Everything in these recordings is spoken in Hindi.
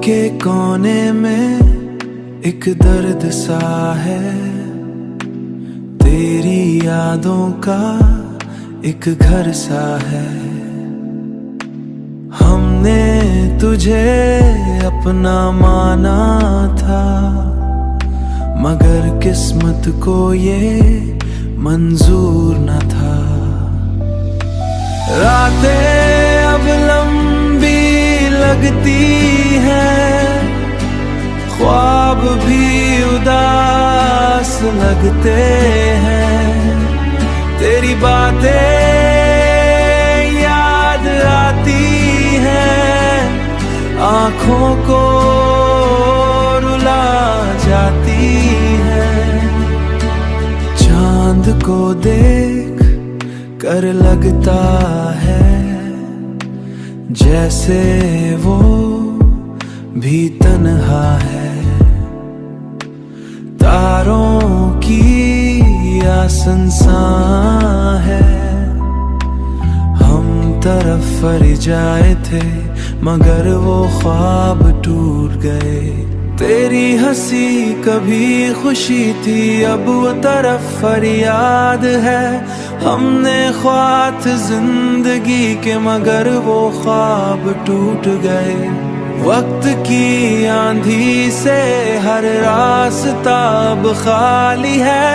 के कोने में एक दर्द सा है, तेरी यादों का एक घर सा है। हमने तुझे अपना माना था, मगर किस्मत को ये मंजूर न था। रातें अब लंबी लगती हैं, ख्वाब भी उदास लगते हैं। तेरी बातें याद आती हैं, आँखों को रुला जाती हैं। चांद को देख कर लगता है जैसे वो भी तन्हा है। तारों की आसंसा है, हम तरफ फर जाए थे मगर वो ख्वाब टूट गए। तेरी हंसी कभी खुशी थी, अब वो तरफ फरियाद है। हमने ख्वाब जिंदगी के मगर वो ख्वाब टूट गए। वक्त की आंधी से हर रास्ता अब खाली है,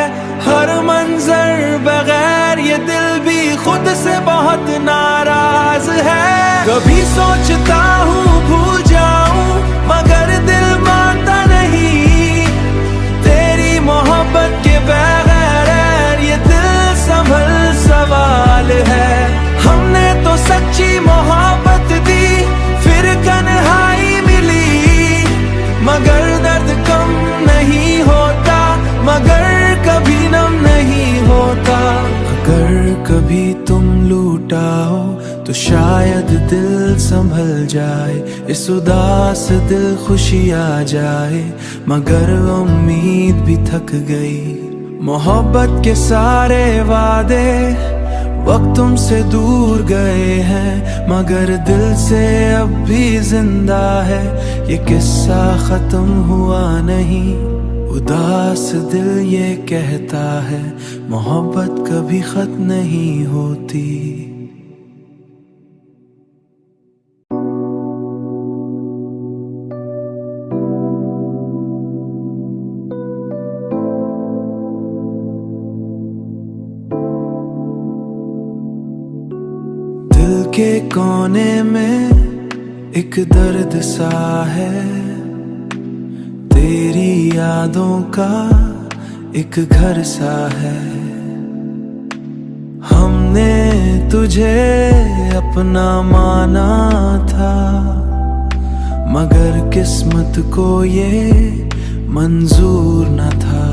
हर मंजर बगैर ये दिल भी खुद से बहुत नाराज है। कभी सोचता हूँ भूल जाऊं मगर दिल मानता नहीं, तेरी मोहब्बत के बगैर ये दिल संभल सवाल है। हमने तो सच्ची मोहब्बत दी, फिर कन्हाई मिली, मगर दर्द कम नहीं होता, मगर कभी नम नहीं होता। अगर कभी तुम लूटा हो तो शायद दिल संभल जाए, इस उदास दिल खुशी आ जाए, मगर उम्मीद भी थक गई। मोहब्बत के सारे वादे वक्त तुमसे दूर गए हैं, मगर दिल से अब भी जिंदा है। ये किस्सा खत्म हुआ नहीं, उदास दिल ये कहता है मोहब्बत कभी खत्म नहीं होती। दिल के कोने में एक दर्द सा है, तेरी यादों का एक घर सा है। हमने तुझे अपना माना था, मगर किस्मत को ये मंजूर न था।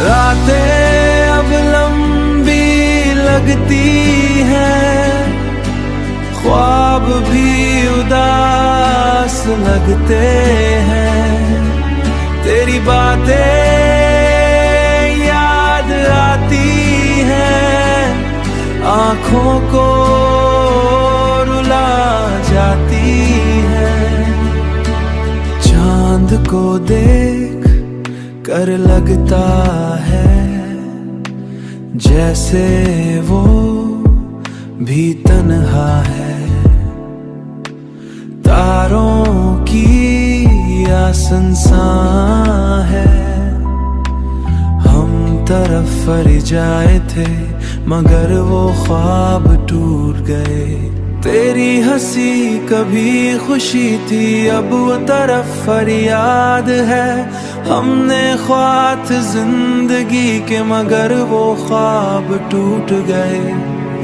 रातें अब लंबी लगती हैं, ख्वाब भी उदास लगते हैं। तेरी बातें याद आती हैं, आँखों को रुला जाती हैं। चांद को देख कर लगता है जैसे वो भी तन्हा है। तारों की आसंसा है, हम तरफ फर जाए थे मगर वो ख्वाब टूट गए। तेरी हंसी कभी खुशी थी, अब वो तरफ फरियाद है। हमने ख्वाब जिंदगी के मगर वो ख्वाब टूट गए।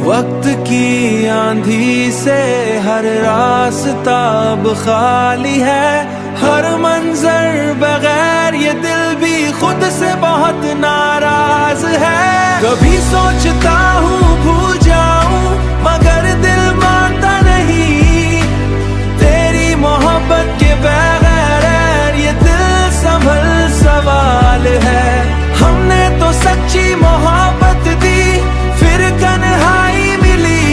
वक्त की आंधी से हर रास्ता अब खाली है, हर मंजर बगैर ये दिल भी खुद से बहुत नाराज है। कभी सोचता हूँ भूल जाऊं मगर दिल मानता नहीं, तेरी मोहब्बत के बगैर ये दिल संभल सवाल है। हमने तो सच्ची मोहब्बत दी, फिर कन्हाई मिली,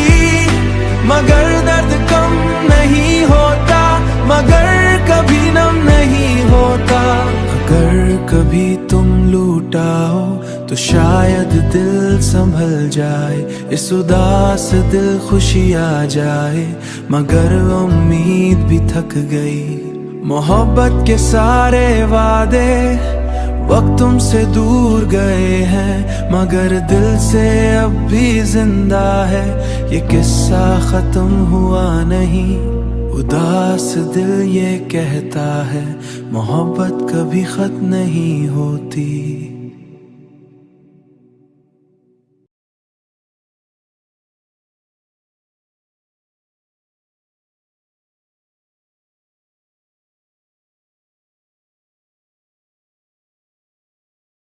मगर दर्द कम नहीं होता, मगर जाए, इस उदास दिल खुशी आ जाए, मगर उम्मीद भी थक गई। मोहब्बत के सारे वादे वक्त तुमसे दूर गए हैं, मगर दिल से अब भी जिंदा है, ये किस्सा खत्म हुआ नहीं। उदास दिल ये कहता है, मोहब्बत कभी खत्म नहीं होती।